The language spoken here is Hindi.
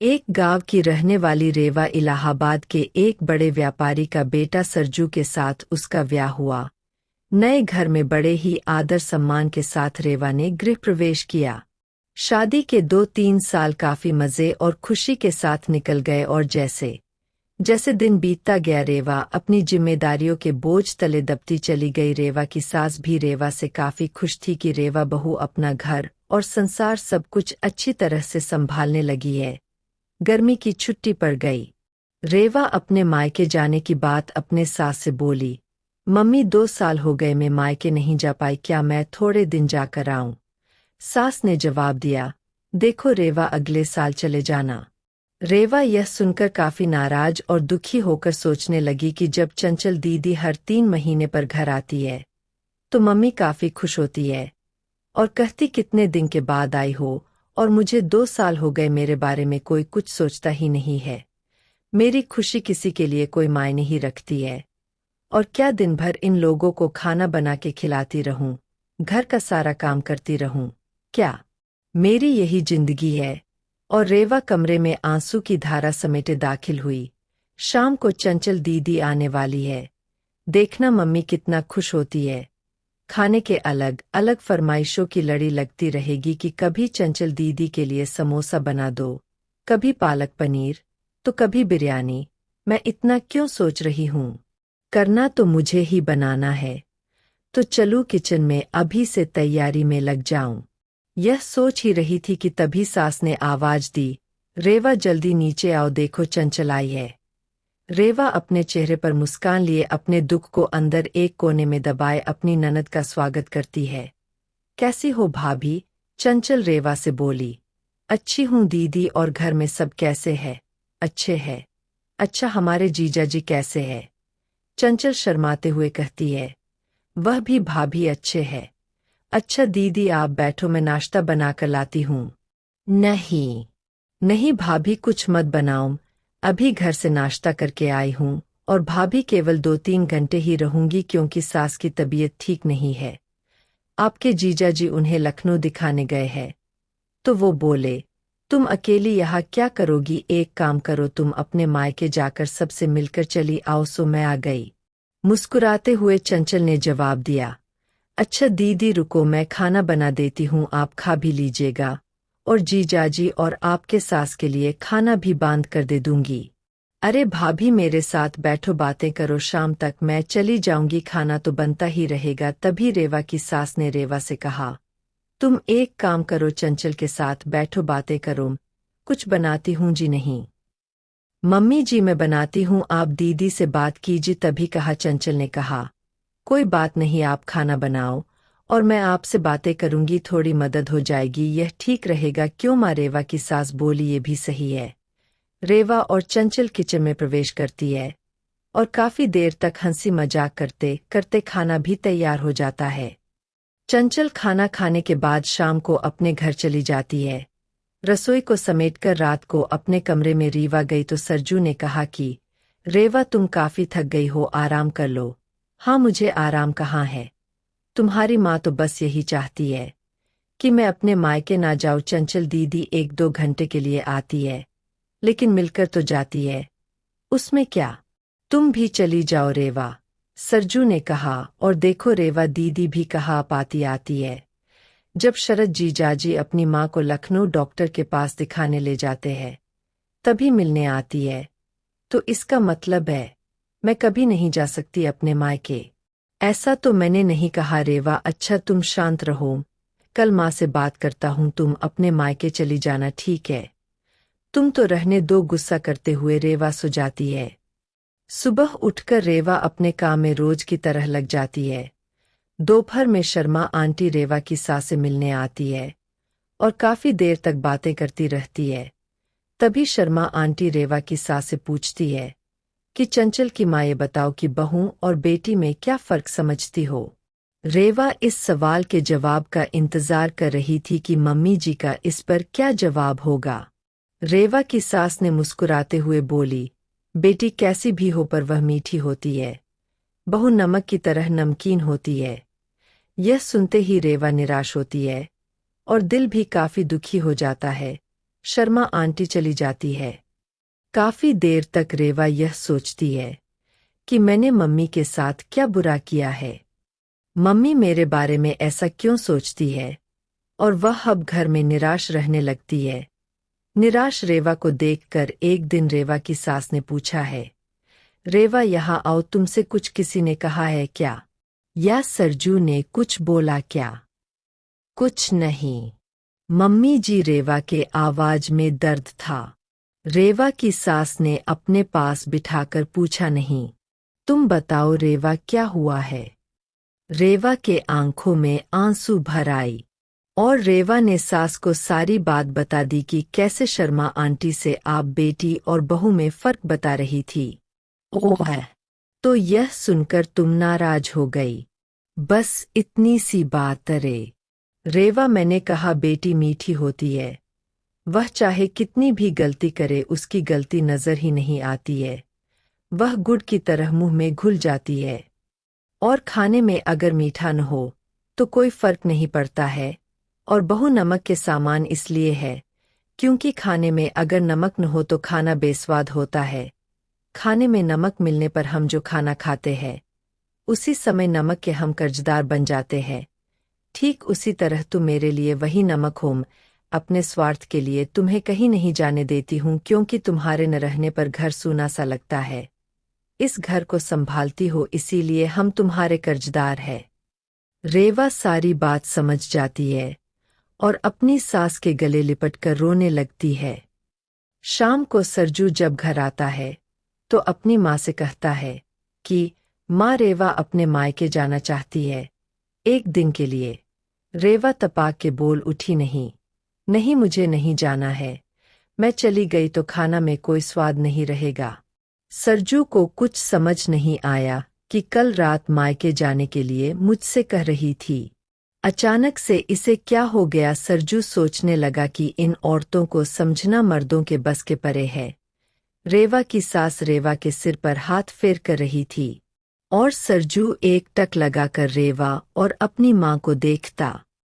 एक गांव की रहने वाली रेवा इलाहाबाद के एक बड़े व्यापारी का बेटा सरजू के साथ उसका ब्याह हुआ। नए घर में बड़े ही आदर सम्मान के साथ रेवा ने गृह प्रवेश किया। शादी के 2-3 साल काफी मजे और खुशी के साथ निकल गए और जैसे जैसे दिन बीतता गया रेवा अपनी जिम्मेदारियों के बोझ तले दबती चली गई। रेवा की सास भी रेवा से काफी खुश थी कि रेवा बहू अपना घर और संसार सब कुछ अच्छी तरह से संभालने लगी है। गर्मी की छुट्टी पड़ गई। रेवा अपने मायके जाने की बात अपने सास से बोली। मम्मी 2 साल हो गए मैं मायके नहीं जा पाई, क्या मैं थोड़े दिन जाकर आऊं? सास ने जवाब दिया, देखो रेवा अगले साल चले जाना। रेवा यह सुनकर काफी नाराज और दुखी होकर सोचने लगी कि जब चंचल दीदी हर 3 महीने पर घर आती है तो मम्मी काफी खुश होती है और कहती कितने दिन के बाद आई हो, और मुझे 2 साल हो गए मेरे बारे में कोई कुछ सोचता ही नहीं है। मेरी खुशी किसी के लिए कोई मायने ही रखती है, और क्या दिन भर इन लोगों को खाना बना के खिलाती रहूं, घर का सारा काम करती रहूं, क्या मेरी यही जिंदगी है? और रेवा कमरे में आंसू की धारा समेटे दाखिल हुई। शाम को चंचल दीदी आने वाली है, देखना मम्मी कितना खुश होती है। खाने के अलग अलग फरमाइशों की लड़ी लगती रहेगी कि कभी चंचल दीदी के लिए समोसा बना दो, कभी पालक पनीर, तो कभी बिरयानी। मैं इतना क्यों सोच रही हूँ, करना तो मुझे ही बनाना है, तो चलूं किचन में अभी से तैयारी में लग जाऊं। यह सोच ही रही थी कि तभी सास ने आवाज दी, रेवा जल्दी नीचे आओ, देखो चंचल आई है। रेवा अपने चेहरे पर मुस्कान लिए अपने दुख को अंदर एक कोने में दबाए अपनी ननद का स्वागत करती है। कैसी हो भाभी? चंचल रेवा से बोली। अच्छी हूँ दीदी, और घर में सब कैसे है? अच्छे है। अच्छा, हमारे जीजा जी कैसे है? चंचल शर्माते हुए कहती है। वह भी भाभी अच्छे है। अच्छा दीदी आप बैठो, मैं नाश्ता बनाकर लाती हूँ। नहीं नहीं भाभी, कुछ मत बनाओ, अभी घर से नाश्ता करके आई हूँ, और भाभी केवल 2-3 घंटे ही रहूंगी क्योंकि सास की तबीयत ठीक नहीं है। आपके जीजा जी उन्हें लखनऊ दिखाने गए हैं। तो वो बोले, तुम अकेली यहाँ क्या करोगी? एक काम करो, तुम अपने मायके जाकर सबसे मिलकर चली आओ। सो मैं आ गई, मुस्कुराते हुए चंचल ने जवाब दिया। अच्छा दीदी रुको, मैं खाना बना देती हूँ, आप खा भी लीजिएगा, और जीजाजी और आपके सास के लिए खाना भी बांध कर दे दूंगी। अरे भाभी मेरे साथ बैठो, बातें करो, शाम तक मैं चली जाऊंगी, खाना तो बनता ही रहेगा। तभी रेवा की सास ने रेवा से कहा, तुम एक काम करो, चंचल के साथ बैठो, बातें करो, कुछ बनाती हूँ जी। नहीं मम्मी जी मैं बनाती हूँ, आप दीदी से बात कीजिए। तभी कहा चंचल ने कहा, कोई बात नहीं, आप खाना बनाओ और मैं आपसे बातें करूंगी, थोड़ी मदद हो जाएगी, यह ठीक रहेगा क्यों माँ? रेवा की सास बोली, ये भी सही है। रेवा और चंचल किचन में प्रवेश करती है और काफी देर तक हंसी मजाक करते करते खाना भी तैयार हो जाता है। चंचल खाना खाने के बाद शाम को अपने घर चली जाती है। रसोई को समेटकर रात को अपने कमरे में रीवा गई तो सरजू ने कहा कि रेवा तुम काफी थक गई हो, आराम कर लो। हाँ मुझे आराम कहाँ है, तुम्हारी माँ तो बस यही चाहती है कि मैं अपने मायके ना जाऊँ। चंचल दीदी 1-2 घंटे के लिए आती है, लेकिन मिलकर तो जाती है, उसमें क्या, तुम भी चली जाओ रेवा, सरजू ने कहा। और देखो रेवा दीदी भी कहाँ पाती आती है। जब शरद जीजाजी अपनी माँ को लखनऊ डॉक्टर के पास दिखाने ले जाते हैं तभी मिलने आती है, तो इसका मतलब है मैं कभी नहीं जा सकती अपने मायके। ऐसा तो मैंने नहीं कहा रेवा। अच्छा तुम शांत रहो, कल माँ से बात करता हूँ, तुम अपने मायके चली जाना, ठीक है? तुम तो रहने दो, गुस्सा करते हुए रेवा सो जाती है। सुबह उठकर रेवा अपने काम में रोज की तरह लग जाती है। दोपहर में शर्मा आंटी रेवा की सास से मिलने आती है और काफी देर तक बातें करती रहती है। तभी शर्मा आंटी रेवा की सास से पूछती है कि चंचल की माँ, ये बताओ कि बहू और बेटी में क्या फर्क समझती हो? रेवा इस सवाल के जवाब का इंतजार कर रही थी कि मम्मी जी का इस पर क्या जवाब होगा। रेवा की सास ने मुस्कुराते हुए बोली, बेटी कैसी भी हो पर वह मीठी होती है, बहू नमक की तरह नमकीन होती है। यह सुनते ही रेवा निराश होती है और दिल भी काफी दुखी हो जाता है। शर्मा आंटी चली जाती है। काफी देर तक रेवा यह सोचती है कि मैंने मम्मी के साथ क्या बुरा किया है। मम्मी मेरे बारे में ऐसा क्यों सोचती है, और वह अब घर में निराश रहने लगती है। निराश रेवा को देखकर एक दिन रेवा की सास ने पूछा है, रेवा यहाँ आओ, तुमसे कुछ किसी ने कहा है क्या? या सरजू ने कुछ बोला क्या? कुछ नहीं मम्मी जी, रेवा के आवाज में दर्द था। रेवा की सास ने अपने पास बिठाकर पूछा, नहीं तुम बताओ रेवा क्या हुआ है? रेवा के आंखों में आंसू भर आई और रेवा ने सास को सारी बात बता दी कि कैसे शर्मा आंटी से आप बेटी और बहू में फर्क बता रही थी। ओह है, तो यह सुनकर तुम नाराज हो गई? बस इतनी सी बात रे। रेवा, मैंने कहा बेटी मीठी होती है, वह चाहे कितनी भी गलती करे उसकी गलती नजर ही नहीं आती है। वह गुड़ की तरह मुंह में घुल जाती है, और खाने में अगर मीठा न हो तो कोई फर्क नहीं पड़ता है। और बहु नमक के सामान इसलिए है क्योंकि खाने में अगर नमक न हो तो खाना बेस्वाद होता है। खाने में नमक मिलने पर हम जो खाना खाते हैं उसी समय नमक के हम कर्जदार बन जाते हैं। ठीक उसी तरह तुम मेरे लिए वही नमक हो। अपने स्वार्थ के लिए तुम्हें कहीं नहीं जाने देती हूँ, क्योंकि तुम्हारे न रहने पर घर सूना सा लगता है। इस घर को संभालती हो इसीलिए हम तुम्हारे कर्जदार हैं। रेवा सारी बात समझ जाती है और अपनी सास के गले लिपटकर रोने लगती है। शाम को सरजू जब घर आता है तो अपनी माँ से कहता है कि माँ, रेवा अपने मायके जाना चाहती है एक दिन के लिए। रेवा तपाक के बोल उठी, नहीं मुझे नहीं जाना है, मैं चली गई तो खाना में कोई स्वाद नहीं रहेगा। सरजू को कुछ समझ नहीं आया कि कल रात मायके जाने के लिए मुझसे कह रही थी, अचानक से इसे क्या हो गया? सरजू सोचने लगा कि इन औरतों को समझना मर्दों के बस के परे है। रेवा की सास रेवा के सिर पर हाथ फेर कर रही थी और सरजू एक टक लगाकर रेवा और अपनी माँ को देखता।